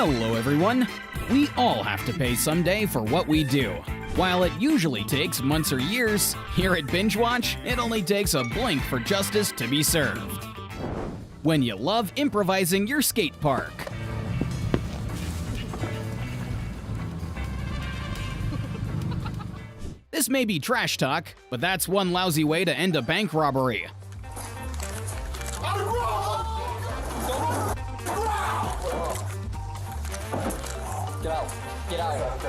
Hello everyone! We all have to pay someday for what we do. While it usually takes months or years, here at Binge Watch, it only takes a blink for justice to be served. When you love improvising your skate park. This may be trash talk, but that's one lousy way to end a bank robbery. Get out.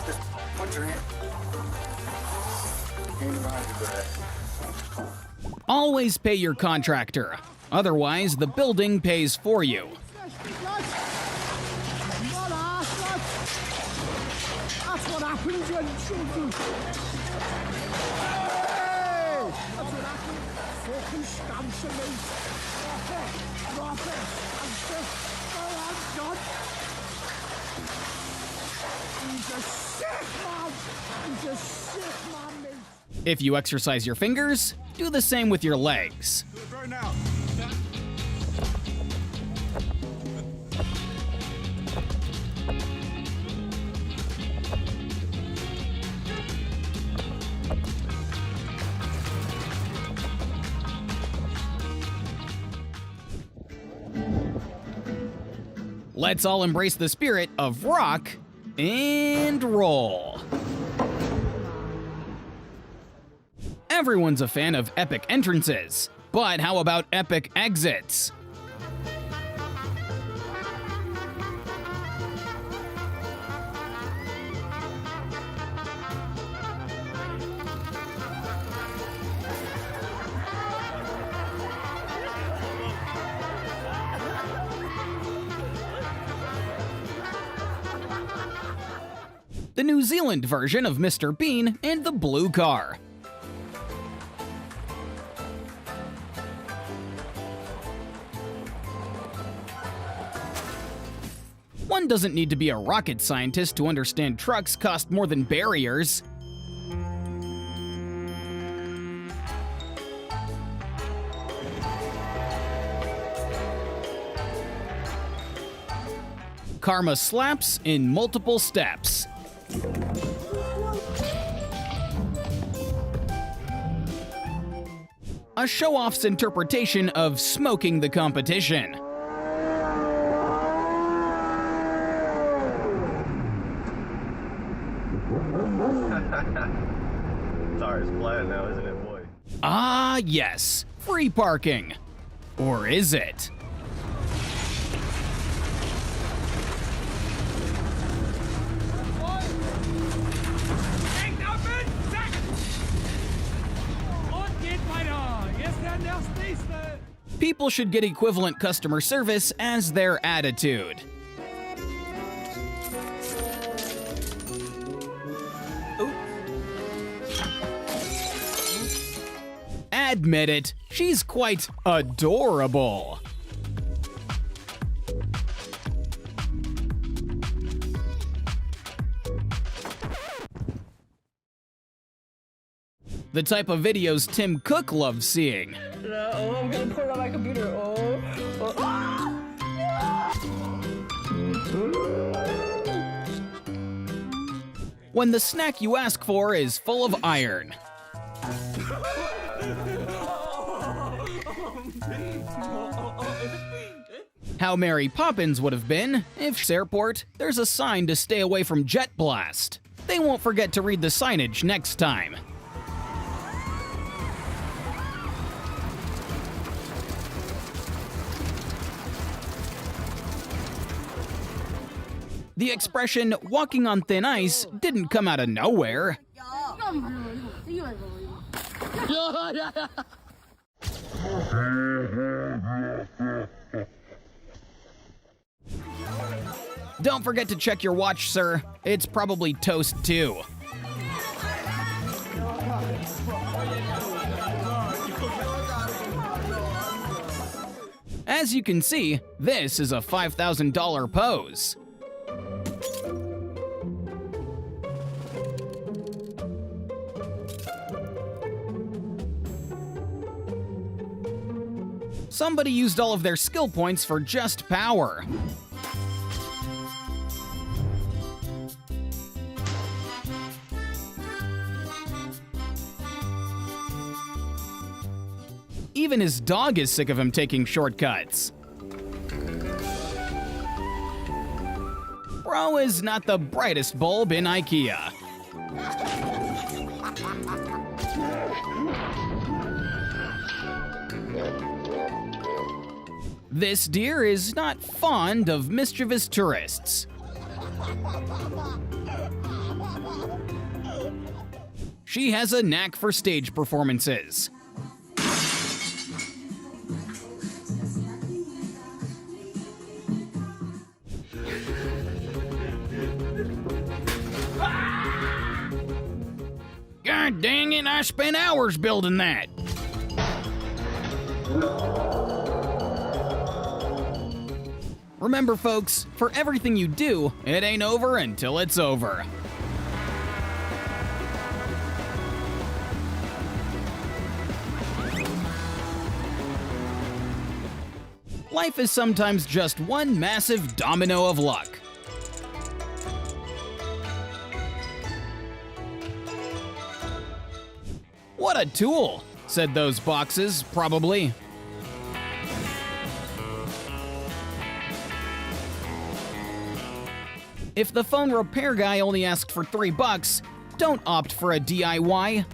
Just put your hand behind your back. Always pay your contractor. Otherwise, the building pays for you. That's what happens when children. Hey! That's what happens. Fucking stamps of me. Drop it. Oh, I'm done. He's a sick man. He's a sick man, mate. If you exercise your fingers, do the same with your legs. Right now. Let's all embrace the spirit of rock and roll. Everyone's a fan of epic entrances, but how about epic exits? The New Zealand version of Mr. Bean and the blue car. One doesn't need to be a rocket scientist to understand trucks cost more than barriers. Karma slaps in multiple steps. A show-off's interpretation of smoking the competition. Sorry, it's flat now, isn't it, boy? Ah, yes, free parking. Or is it? People should get equivalent customer service as their attitude. Admit it, she's quite adorable. The type of videos Tim Cook loves seeing. Oh, I'm gonna put it on my computer. When the snack you ask for is full of iron. How Mary Poppins would have been if airport, there's a sign to stay away from jet blast. They won't forget to read the signage next time. The expression walking on thin ice didn't come out of nowhere. Don't forget to check your watch, sir. It's probably toast too. As you can see, this is a $5,000 pose. Somebody used all of their skill points for just power. Even his dog is sick of him taking shortcuts. Bro is not the brightest bulb in IKEA. This deer is not fond of mischievous tourists. She has a knack for stage performances. God dang it, I spent hours building that. Remember, folks, for everything you do, it ain't over until it's over. Life is sometimes just one massive domino of luck. What a tool, said those boxes, probably. If the phone repair guy only asked for $3, don't opt for a DIY.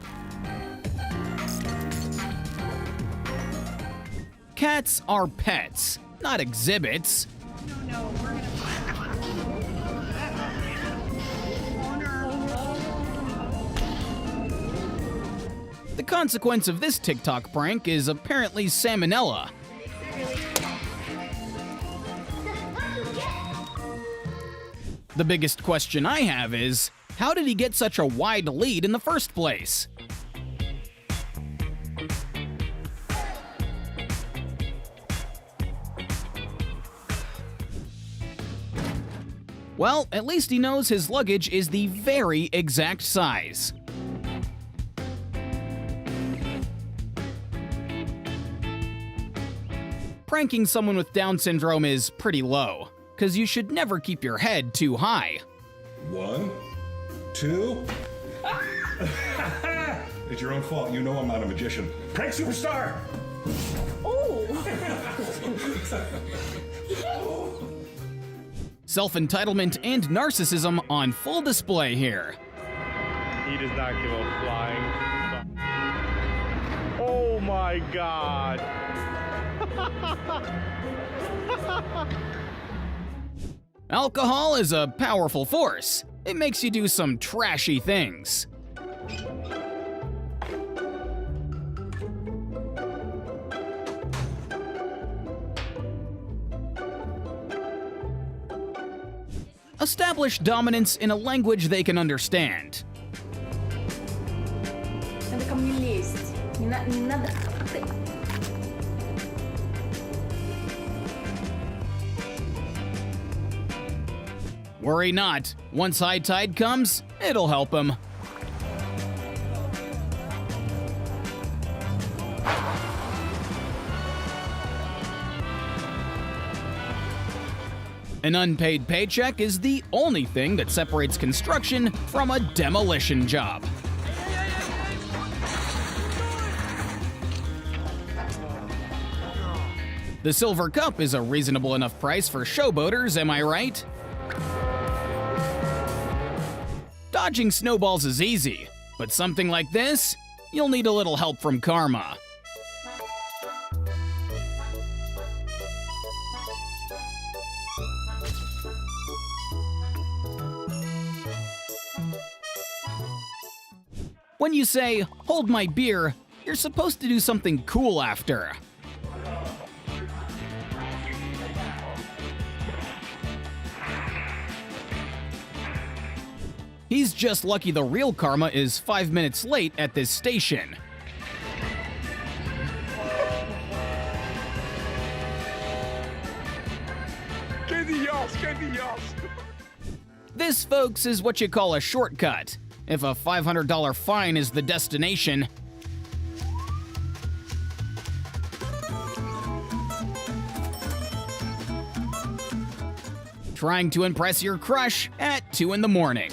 Cats are pets, not exhibits. The consequence of this TikTok prank is apparently salmonella. The biggest question I have is, how did he get such a wide lead in the first place? Well, at least he knows his luggage is the very exact size. Pranking someone with Down syndrome is pretty low, because you should never keep your head too high. 1, 2. It's your own fault. You know I'm not a magician. Prank superstar! Self-entitlement and narcissism on full display here. He does not give a flying fuck. Oh my god. Alcohol is a powerful force. It makes you do some trashy things. Establish dominance in a language they can understand. Надо ко мне лезть. Не надо. Worry not. Once high tide comes, it'll help him. An unpaid paycheck is the only thing that separates construction from a demolition job. The silver cup is a reasonable enough price for showboaters, am I right? Dodging snowballs is easy, but something like this, you'll need a little help from karma. When you say, "Hold my beer," you're supposed to do something cool after. He's just lucky the real karma is 5 minutes late at this station. This, folks, is what you call a shortcut. If a $500 fine is the destination, trying to impress your crush at 2 in the morning.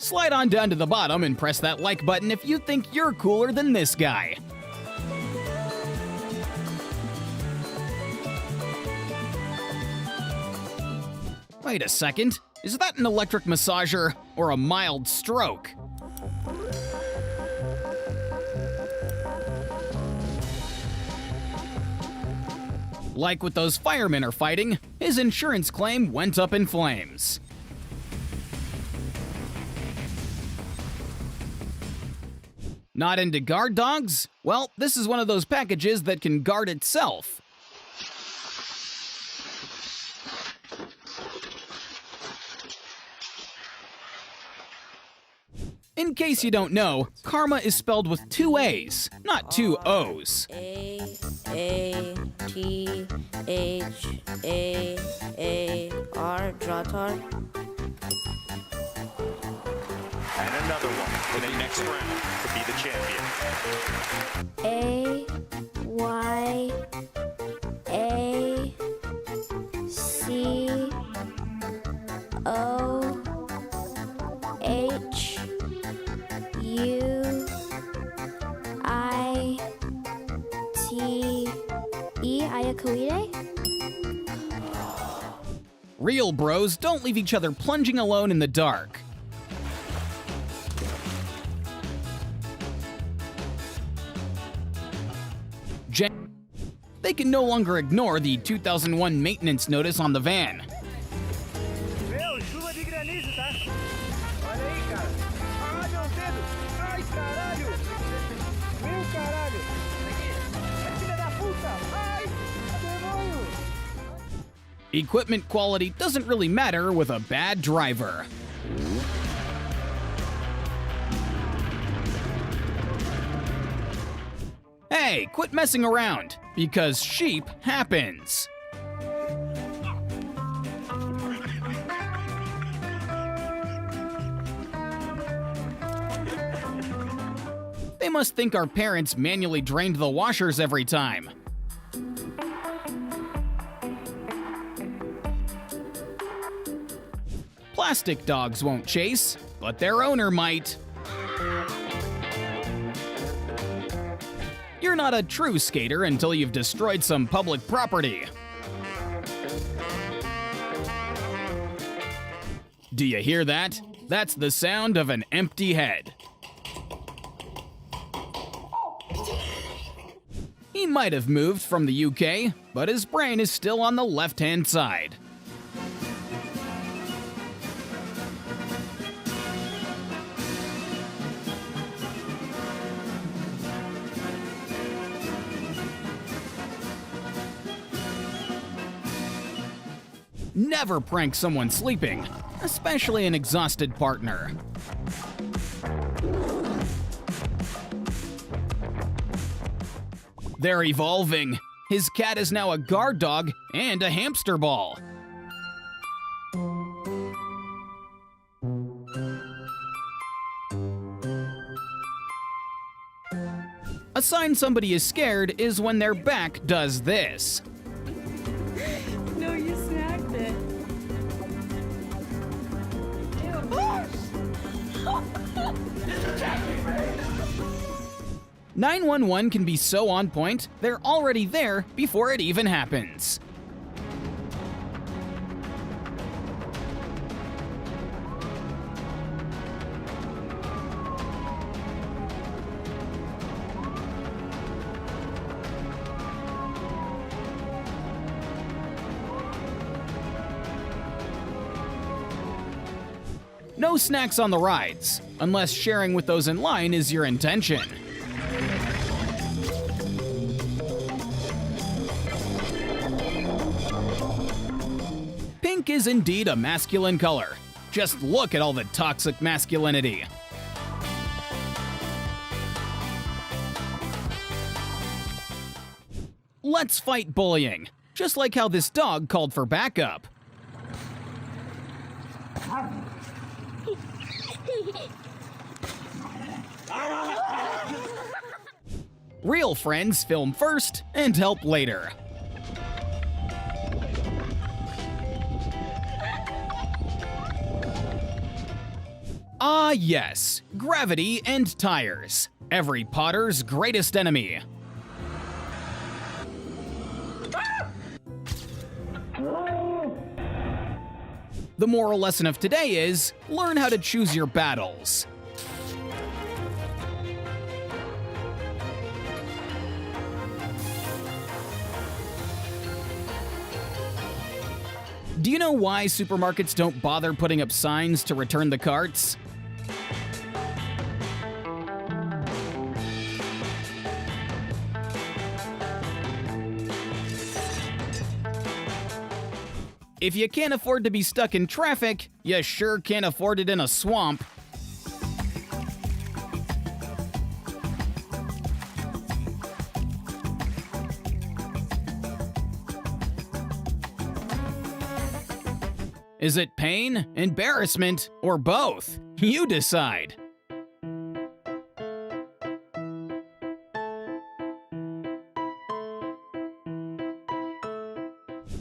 Slide on down to the bottom and press that like button if you think you're cooler than this guy. Wait a second, is that an electric massager or a mild stroke? Like what those firemen are fighting, his insurance claim went up in flames. Not into guard dogs? Well, this is one of those packages that can guard itself. In case you don't know, karma is spelled with 2 A's, not 2 O's. A-A-T-H-A-A-R, Dratar. And another one for the next round to be the champion. Ayacuide? Real bros don't leave each other plunging alone in the dark. They can no longer ignore the 2001 maintenance notice on the van. Meu, chuva de granizo, tá? Olha aí, cara. Ah, meu dedo. Ai, caralho. Meu caralho. Filha da puta. Ai, demônio. Equipment quality doesn't really matter with a bad driver. Hey, quit messing around, because sheep happens. They must think our parents manually drained the washers every time. Plastic dogs won't chase, but their owner might. You're not a true skater until you've destroyed some public property. Do you hear that? That's the sound of an empty head. He might have moved from the UK, but his brain is still on the left-hand side. Never prank someone sleeping, especially an exhausted partner. They're evolving. His cat is now a guard dog and a hamster ball. A sign somebody is scared is when their back does this. No, you snagged it. 911 can be so on point, they're already there before it even happens. No snacks on the rides, unless sharing with those in line is your intention. Pink is indeed a masculine color. Just look at all the toxic masculinity. Let's fight bullying, just like how this dog called for backup. Real friends film first and help later. Ah yes, gravity and tires. Every potter's greatest enemy. The moral lesson of today is, learn how to choose your battles. Do you know why supermarkets don't bother putting up signs to return the carts? If you can't afford to be stuck in traffic, you sure can't afford it in a swamp. Is it pain, embarrassment, or both? You decide.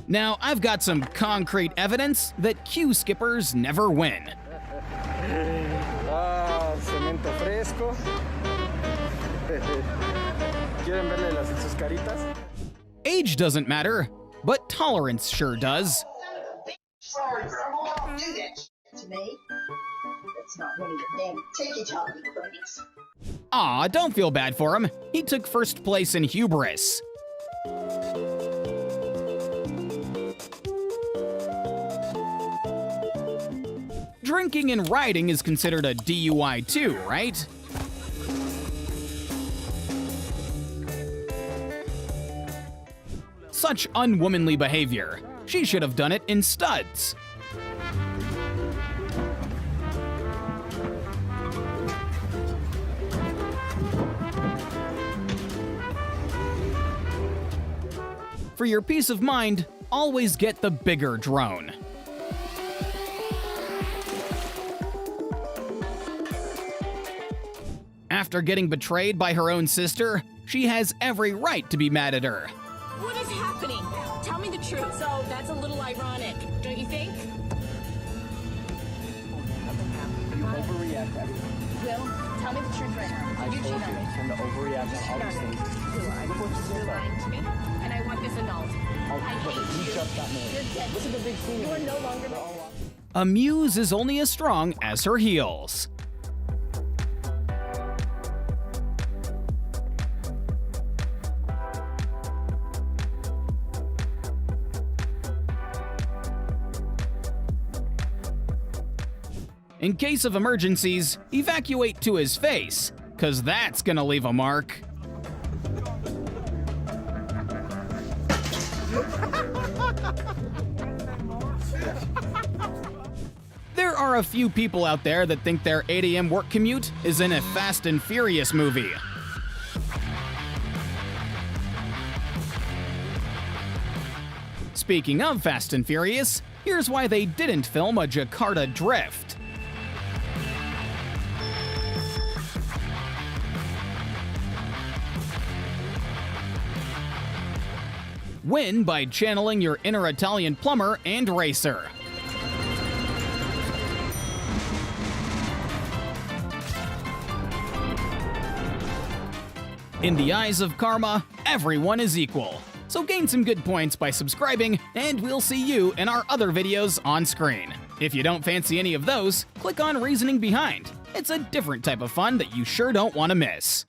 Now, I've got some concrete evidence that queue skippers never win. Ah, cemento fresco. ¿Quieren verle sus caritas? Age doesn't matter, but tolerance sure does. Sorry, Grandma, don't do that to me. That's not one of your damn ticky-tacky credits. Aw, don't feel bad for him. He took first place in hubris. Drinking and riding is considered a DUI too, right? Such unwomanly behavior. She should have done it in studs. For your peace of mind, always get the bigger drone. After getting betrayed by her own sister, she has every right to be mad at her. What is happening? Tell me the truth. So that's a little ironic, don't you think? You overreact to everything. Will, tell me the truth right now. I Did you told cheat you, on me? tend to overreact to all these things. Look what you You're did. lying to me, and I want this annulled. I hate You you. just got married. You're dead. Look at the big scene. You are no longer A muse is only as strong as her heels. In case of emergencies, evacuate to his face, 'cause that's gonna leave a mark. There are a few people out there that think their 8 a.m. work commute is in a Fast and Furious movie. Speaking of Fast and Furious, here's why they didn't film a Jakarta drift. Win by channeling your inner Italian plumber and racer. In the eyes of karma, everyone is equal. So gain some good points by subscribing, and we'll see you in our other videos on screen. If you don't fancy any of those, click on Reasoning Behind. It's a different type of fun that you sure don't want to miss.